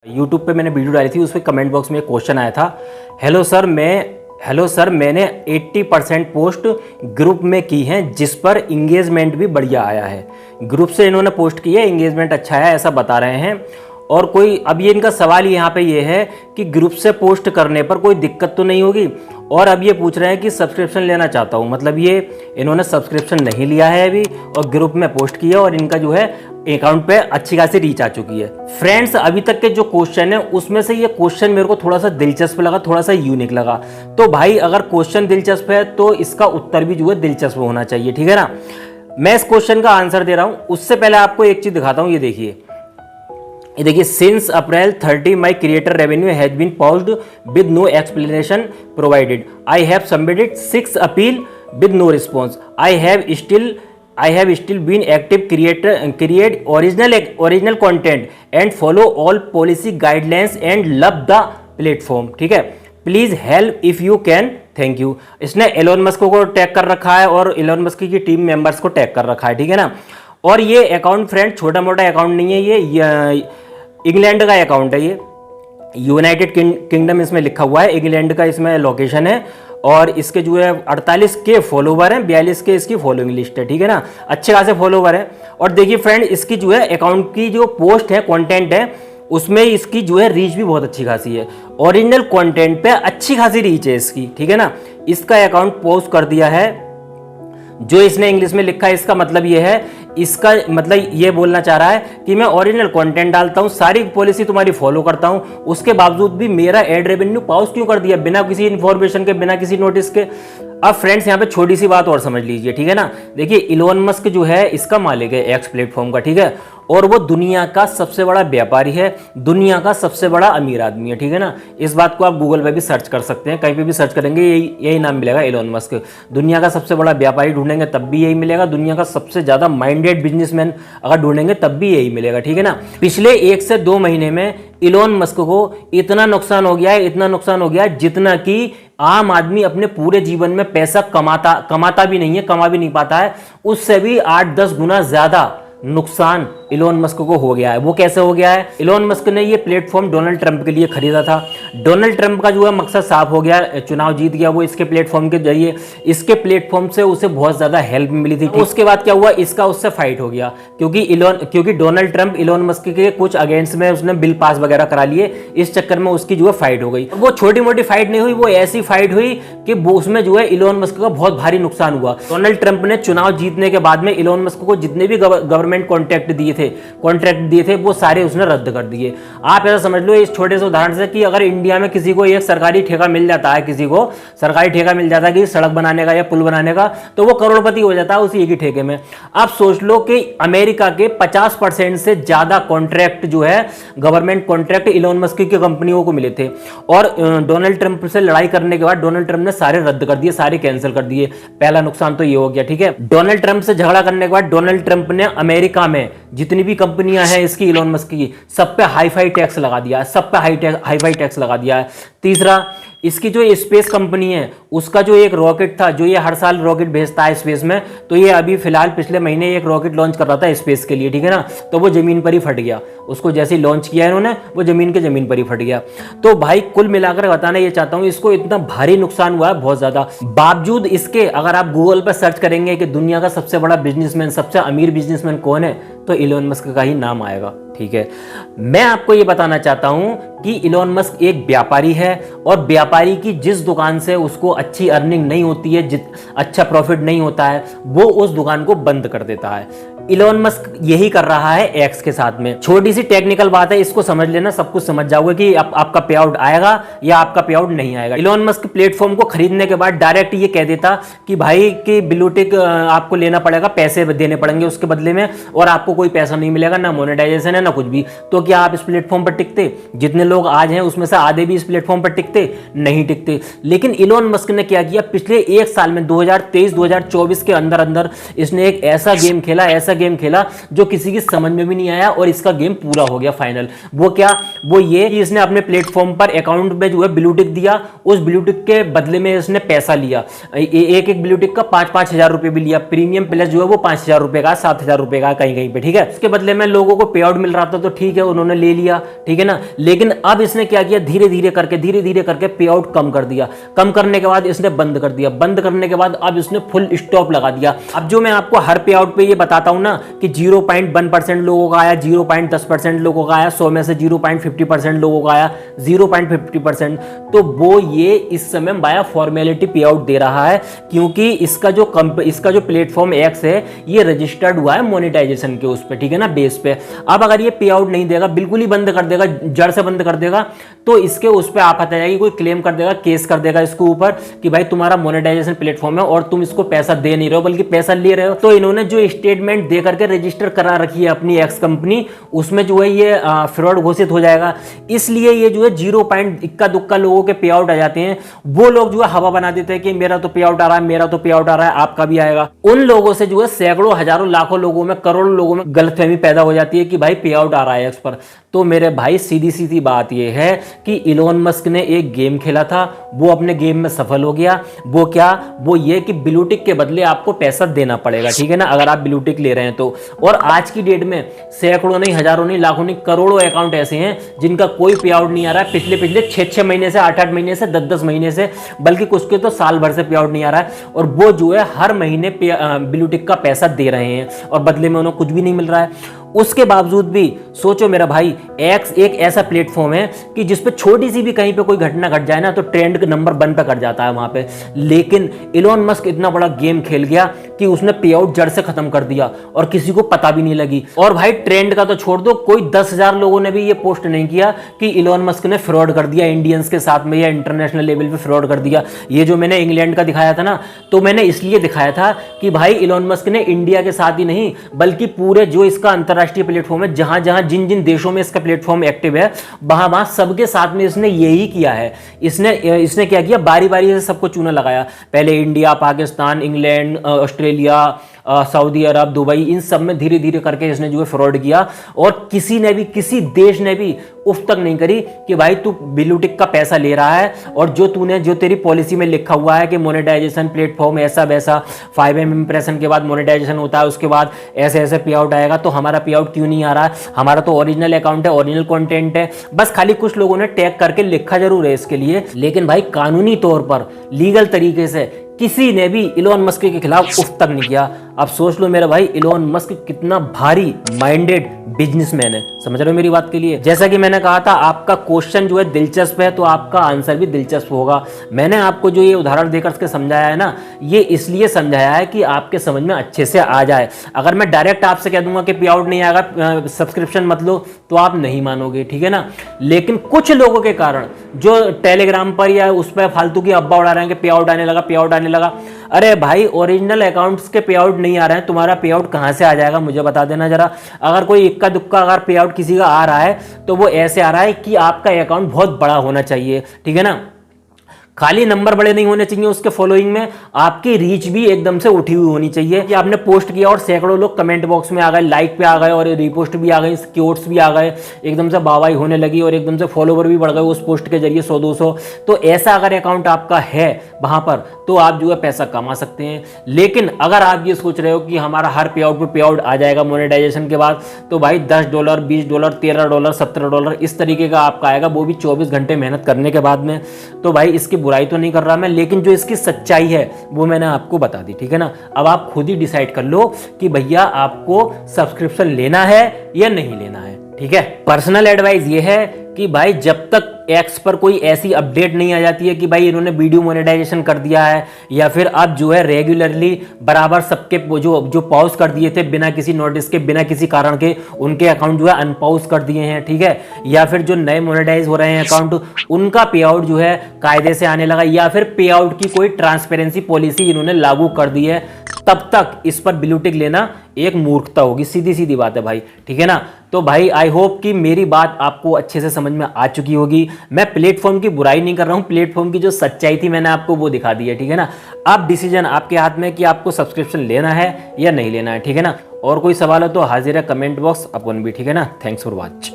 YouTube पे मैंने video डाली थी, उस पर कमेंट बॉक्स में एक क्वेश्चन आया था, हेलो सर मैंने 80% पोस्ट ग्रुप में की हैं जिस पर इंगेजमेंट भी बढ़िया आया है। ग्रुप से इन्होंने पोस्ट की है, इंगेजमेंट अच्छा है ऐसा बता रहे हैं। और कोई अब ये इनका सवाल यहाँ पे ये है कि ग्रुप से पोस्ट करने पर कोई दिक्कत तो नहीं होगी। और अब ये पूछ रहे हैं कि सब्सक्रिप्शन लेना चाहता हूँ, मतलब ये इन्होंने सब्सक्रिप्शन नहीं लिया है अभी और ग्रुप में पोस्ट किया और इनका जो है अकाउंट पे अच्छी खासी रीच आ चुकी है। फ्रेंड्स, अभी तक के जो क्वेश्चन है उसमें से ये क्वेश्चन मेरे को थोड़ा सा दिलचस्प लगा, थोड़ा सा यूनिक लगा। तो भाई अगर क्वेश्चन दिलचस्प है तो इसका उत्तर भी जो है दिलचस्प होना चाहिए, ठीक है ना। मैं इस क्वेश्चन का आंसर दे रहा हूँ, उससे पहले आपको एक चीज दिखाता हूँ। ये देखिए, since April 30 my creator revenue has been paused with no explanation provided. I have submitted 6 appeal with no response. I have still been active create original content and follow all policy guidelines and love the platform. ठीक है, please help if you can, thank you. इसने Elon Musk को tag कर रखा है और Elon Musk की team members को टैग कर रखा है, ठीक है ना। और ये अकाउंट फ्रेंड छोटा मोटा अकाउंट नहीं है, ये इंग्लैंड का अकाउंट है, ये यूनाइटेड किंगडम इसमें लिखा हुआ है, इंग्लैंड का इसमें लोकेशन है। और इसके जो है 48 के फॉलोवर हैं, 42 के इसकी फॉलोइंग लिस्ट है, ठीक है ना। अच्छे खासे फॉलोवर है। और देखिए फ्रेंड, इसकी जो है अकाउंट की जो पोस्ट है, कंटेंट है, उसमें इसकी जो है रीच भी बहुत अच्छी खासी है। ओरिजिनल कंटेंट पे अच्छी खासी रीच है इसकी, ठीक है ना। इसका अकाउंट पोस्ट कर दिया है, जो इसने इंग्लिश में लिखा है इसका मतलब ये है, इसका मतलब ये बोलना चाह रहा है कि मैं ओरिजिनल कंटेंट डालता हूं, सारी पॉलिसी तुम्हारी फॉलो करता हूं, उसके बावजूद भी मेरा एड रेवेन्यू पॉज क्यों कर दिया बिना किसी इन्फॉर्मेशन के, बिना किसी नोटिस के। अब फ्रेंड्स यहाँ पे छोटी सी बात और समझ लीजिए, ठीक है ना। देखिए इलोन मस्क जो है इसका मालिक है एक्स प्लेटफॉर्म का, ठीक है, और वो दुनिया का सबसे बड़ा व्यापारी है, दुनिया का सबसे बड़ा अमीर आदमी है, ठीक है ना। इस बात को आप गूगल पे भी सर्च कर सकते हैं, कहीं पे भी सर्च करेंगे यही नाम मिलेगा, एलोन मस्क। दुनिया का सबसे बड़ा व्यापारी ढूंढेंगे तब भी यही मिलेगा, दुनिया का सबसे ज्यादा माइंडेड बिजनेसमैन अगर ढूंढेंगे तब भी यही मिलेगा, ठीक है ना। पिछले 1 से 2 महीने में इलोन मस्क को इतना नुकसान हो गया है, इतना नुकसान हो गया है जितना कि आम आदमी अपने पूरे जीवन में पैसा कमाता भी नहीं है, कमा भी नहीं पाता है, उससे भी 8-10 गुना ज्यादा नुकसान इलोन मस्क को हो गया है। वो कैसे हो गया है? इलोन मस्क ने ये प्लेटफॉर्म डोनाल्ड ट्रंप के लिए खरीदा था। डोनाल्ड ट्रंप का जो है मकसद साफ हो गया, चुनाव जीत गया वो इसके प्लेटफॉर्म के जरिए। इसके प्लेटफॉर्म से उसे बहुत ज्यादा हेल्प मिली थी। उसके बाद क्या हुआ, इसका उससे फाइट हो गया, क्योंकि डोनाल्ड ट्रंप इलोन मस्क के कुछ अगेंस्ट में उसने बिल पास वगैरह करा लिए, इस चक्कर में उसकी जो है फाइट हो गई। वो छोटी मोटी फाइट नहीं हुई, वो ऐसी फाइट हुई कि उसमें जो है इलोन मस्क का बहुत भारी नुकसान हुआ। डोनाल्ड ट्रंप ने चुनाव जीतने के बाद में इलोन मस्क को जितने भी गवर्नमेंट कॉन्ट्रैक्ट दिए थे वो सारे उसने रद्द कर दिए। आप ऐसा समझ लो इस छोटे से उदाहरण से कि अगर इंडिया में किसी को एक सरकारी ठेका मिल जाता है, किसी को सरकारी ठेका मिल जाता है कि सड़क बनाने का या पुल बनाने का, तो वो करोड़पति हो जाता है उसी एक ही ठेके में। आप सोच लो कि अमेरिका के 50% से ज्यादा कॉन्ट्रैक्ट जो है गवर्नमेंट कॉन्ट्रैक्ट इलोन मस्क की कंपनियों को मिले थे। और डोनाल्ड ट्रंप से लड़ाई करने के बाद डोनाल्ड ट्रंप ने सारे रद्द कर दिए, सारे कैंसिल कर दिए। पहला नुकसान तो ये हो गया, ठीक है। डोनाल्ड ट्रंप से झगड़ा करने के बाद डोनाल्ड ट्रंप ने अमेरिका में जितनी भी कंपनियां हैं इसकी इलोन मस्क की, सब पे हाई फाई टैक्स लगा दिया है, सब पे हाई फाई टैक्स लगा दिया है। तीसरा, इसकी जो स्पेस कंपनी है उसका जो एक रॉकेट था, जो ये हर साल रॉकेट भेजता है स्पेस में, तो ये अभी फिलहाल पिछले महीने एक रॉकेट लॉन्च कर रहा था स्पेस के लिए, ठीक है ना। तो वो जमीन पर ही फट गया, उसको जैसे ही लॉन्च किया इन्होंने वो जमीन पर ही फट गया। तो भाई कुल मिलाकर बताना ये चाहता हूं, इसको इतना भारी नुकसान हुआ है बहुत ज्यादा। बावजूद इसके अगर आप गूगल पर सर्च करेंगे कि दुनिया का सबसे बड़ा बिजनेसमैन, सबसे अमीर बिजनेसमैन कौन है, तो इलोन मस्क का ही नाम आएगा, ठीक है। मैं आपको ये बताना चाहता हूं कि इलोन मस्क एक व्यापारी है और व्यापारी की जिस दुकान से उसको अच्छी अर्निंग नहीं होती है, अच्छा प्रॉफिट नहीं होता है, वो उस दुकान को बंद कर देता है। इलोन मस्क यही कर रहा है एक्स के साथ में। छोटी सी टेक्निकल बात है, इसको समझ लेना, सब कुछ समझ जाओगे कि आपका पे आउट आएगा या आपका पे आउट नहीं आएगा। इलोन मस्क प्लेटफॉर्म को खरीदने के बाद डायरेक्ट ये कह देता कि भाई कि ब्लू टिक आपको लेना पड़ेगा, पैसे देने पड़ेंगे उसके बदले में, और आपको कोई पैसा नहीं मिलेगा, ना मोनेटाइजेशन है ना कुछ भी। तो क्या आप इस प्लेटफॉर्म पर टिकते? जितने लोग आज हैं उसमें से आधे भी इस प्लेटफॉर्म पर टिकते नहीं टिकते। लेकिन इलोन मस्क ने क्या किया, पिछले 1 साल में 2023-2024 के अंदर इसने एक ऐसा गेम खेला गेम खेला जो किसी की समझ में भी नहीं आया और इसका गेम पूरा हो गया फाइनल। वो क्या, वो ये कि इसने अपने प्लेटफॉर्म पर अकाउंट में जो है ब्लू टिक दिया, उस ब्लू टिक के बदले में इसने पैसा लिया, एक एक ब्लू टिक का 5-5 हजार रुपए भी लिया। प्रीमियम प्लस जो है वो 5,000 रुपए का, 7,000 रुपए का कहीं कहीं पे, ठीक है। उसके बदले में लोगों को पे आउट मिल रहा था तो ठीक है, उन्होंने ले लिया, ठीक है ना। लेकिन अब इसने क्या किया, धीरे धीरे करके पे आउट कम कर दिया। कम करने के बाद इसने बंद कर दिया, बंद करने के बाद अब इसने फुल स्टॉप लगा दिया। अब जो मैं आपको हर पे आउट पे ये बताता हूं ना कि 0.1% लोगों का आया, 0.10% लोगों का आया, 100 में से 0.50% लोगों का आया, 0.50%, तो वो ये इस समय बाया फॉर्मेलिटी पे आउट दे रहा है, क्योंकि इसका जो प्लेटफॉर्म एक्स है ये रजिस्टर्ड हुआ है मोनेटाइजेशन के उस पे, ठीक है ना, बेस पे। अब अगर ये पे आउट नहीं देगा, बिल्कुल ही बंद कर देगा, जड़ से बंद कर देगा, तो इसके उस पे आफत आ जाएगी, कोई क्लेम कर देगा, केस कर देगा इसके ऊपर कि भाई तुम्हारा मोनेटाइजेशन प्लेटफॉर्म है और तुम इसको पैसा दे नहीं रहे हो बल्कि पैसा ले रहे हो। तो इन्होंने जो स्टेटमेंट दे करके रजिस्टर करा रखी है अपनी एक्स कंपनी, उसमें जो है ये फ्रॉड घोषित हो जाएगा। इसलिए ये जो है 0.1 लोगों के पे आउट आ जाते हैं। वो लोग जो है हवा बना देते हैं कि मेरा तो पे आउट आ रहा है, मेरा तो पे आउट आ रहा है, आपका भी आएगा। उन लोगों से जो है सैकड़ों, हजारों, लाखों लोगों में, करोड़ों लोगों में गलतफहमी पैदा हो जाती है कि भाई पे आउट आ रहा है एक्स पर। तो मेरे भाई सीधी सीधी बात यह है कि इलोन मस्क ने एक गेम खेला था, वो अपने गेम में सफल हो गया। वो क्या, वो ये कि ब्लू टिक के बदले आपको पैसा देना पड़ेगा, ठीक है ना, अगर आप ब्लू टिक ले रहे हैं तो। और आज की डेट में सैकड़ों नहीं, हजारों नहीं, लाखों नहीं, करोड़ों अकाउंट ऐसे हैं जिनका कोई पे आउट नहीं आ रहा है पिछले 6-6 महीने से, 8-8 महीने से, 10-10 महीने से, बल्कि कुछ के तो साल भर से पे आउट नहीं आ रहा है। और वो जो है हर महीने ब्लू टिक का पैसा दे रहे हैं और बदले में उन्हें कुछ भी नहीं मिल रहा है। उसके बावजूद भी सोचो मेरा भाई, एक्स एक ऐसा प्लेटफॉर्म है कि जिसपे छोटी सी भी कहीं पे कोई घटना घट जाए ना तो ट्रेंड के नंबर 1 पे कट जाता है वहां पे। लेकिन इलोन मस्क इतना बड़ा गेम खेल गया कि उसने पे आउट जड़ से खत्म कर दिया और किसी को पता भी नहीं लगी। और भाई ट्रेंड का तो छोड़ दो, कोई 10,000 लोगों ने भी ये पोस्ट नहीं किया कि इलोन मस्क ने फ्रॉड कर दिया इंडियंस के साथ में या इंटरनेशनल लेवल पे फ्रॉड कर दिया। ये जो मैंने इंग्लैंड का दिखाया था ना, तो मैंने इसलिए दिखाया था कि भाई इलोन मस्क ने इंडिया के साथ ही नहीं बल्कि पूरे जो इसका अंतरराष्ट्रीय प्लेटफॉर्म है, जहां जहां जिन जिन देशों में इसका प्लेटफॉर्म एक्टिव है, वहां वहां सबके साथ में इसने यही किया है। इसने क्या किया, बारी बारी से सबको चूना लगाया। पहले India, Pakistan, England, Australia, Saudi Arab, Dubai, इन सब में धीरे धीरे करके इसने जो है फ्रॉड किया। और किसी ने भी, किसी देश ने भी उफ तक नहीं करी कि भाई तू ब्लू टिक का पैसा ले रहा है और जो तेरी पॉलिसी में लिखा हुआ है कि मोनेटाइजेशन प्लेटफॉर्म ऐसा वैसा, 5M इंप्रेशन के बाद मोनेटाइजेशन होता है, उसके बाद ऐसे ऐसे पे आउट आएगा, तो हमारा पे आउट क्यों नहीं आ रहा है? हमारा तो ओरिजिनल अकाउंट है, ओरिजिनल कंटेंट है। बस खाली कुछ लोगों ने टैग करके लिखा जरूर है इसके लिए, लेकिन भाई कानूनी तौर पर, लीगल तरीके से किसी ने भी इलोन मस्क के खिलाफ उफ तक नहीं किया। अब सोच लो मेरा भाई, इलोन मस्क कितना भारी माइंडेड बिजनेसमैन है, समझ रहे हो मेरी बात के लिए। जैसा कि मैंने कहा था, आपका क्वेश्चन जो है दिलचस्प है तो आपका आंसर भी दिलचस्प होगा। मैंने आपको जो ये उदाहरण देकर के समझाया है ना, ये इसलिए समझाया है कि आपके समझ में अच्छे से आ जाए। अगर मैं डायरेक्ट आपसे कह दूंगा कि पे आउट नहीं आएगा, सब्सक्रिप्शन मत लो, तो आप नहीं मानोगे, ठीक है ना। लेकिन कुछ लोगों के कारण जो टेलीग्राम पर या उस पर फालतू की अब्बा उड़ा रहे हैं कि पे आउट आने लगा, पे आउट आने लगा। अरे भाई, ओरिजिनल अकाउंट्स के पे आउट नहीं आ रहे हैं, तुम्हारा पे आउट कहां से आ जाएगा मुझे बता देना जरा। अगर कोई इक्का दुक्का अगर पे आउट किसी का आ रहा है तो वो ऐसे आ रहा है कि आपका अकाउंट बहुत बड़ा होना चाहिए, ठीक है ना। खाली नंबर बड़े नहीं होने चाहिए उसके फॉलोइंग में, आपकी रीच भी एकदम से उठी हुई होनी चाहिए कि आपने पोस्ट किया और सैकड़ों लोग कमेंट बॉक्स में आ गए, लाइक पे आ गए और रिपोस्ट भी आ गए, क्योट्स भी आ गए, एकदम से वाहवाही होने लगी और एकदम से फॉलोवर भी बढ़ गए उस पोस्ट के जरिए 100-200। तो ऐसा अगर अकाउंट आपका है वहां पर तो आप जो है पैसा कमा सकते हैं। लेकिन अगर आप ये सोच रहे हो कि हमारा हर पे आउट पे पे आउट आ जाएगा मोनेटाइजेशन के बाद, तो भाई $10, $20, $13, $17 इस तरीके का आपका आएगा, वो भी 24 घंटे मेहनत करने के बाद में। तो भाई इसकी बुराई तो नहीं कर रहा मैं, लेकिन जो इसकी सच्चाई है वो मैंने आपको बता दी, ठीक है ना। अब आप खुद ही डिसाइड कर लो कि भैया आपको सब्सक्रिप्शन लेना है या नहीं लेना है, ठीक है। पर्सनल एडवाइस ये है कि भाई जब तक एक्स पर कोई ऐसी अपडेट नहीं आ जाती है कि भाई इन्होंने वीडियो मोनेटाइजेशन कर दिया है, या फिर अब जो है रेगुलरली बराबर सबके जो पॉज कर दिए थे बिना किसी नोटिस के, बिना किसी कारण के, उनके अकाउंट जो है अनपॉज कर दिए हैं, ठीक है। या फिर जो नए मोनेटाइज हो रहे हैं अकाउंट, उनका पे आउट जो है कायदे से आने लगा, या फिर पे आउट की कोई ट्रांसपेरेंसी पॉलिसी इन्होंने लागू कर दी है, तब तक इस पर ब्लू टिक लेना एक मूर्खता होगी, सीधी सीधी बात है भाई, ठीक है ना। तो भाई आई होप कि मेरी बात आपको अच्छे से समझ में आ चुकी होगी। मैं प्लेटफॉर्म की बुराई नहीं कर रहा हूं, प्लेटफॉर्म की जो सच्चाई थी मैंने आपको वो दिखा दी है, ठीक है ना। अब डिसीजन आपके हाथ में कि आपको सब्सक्रिप्शन लेना है या नहीं लेना है, ठीक है ना। और कोई सवाल है तो हाजिर है कमेंट बॉक्स अपन भी, ठीक है ना। Thanks for watch.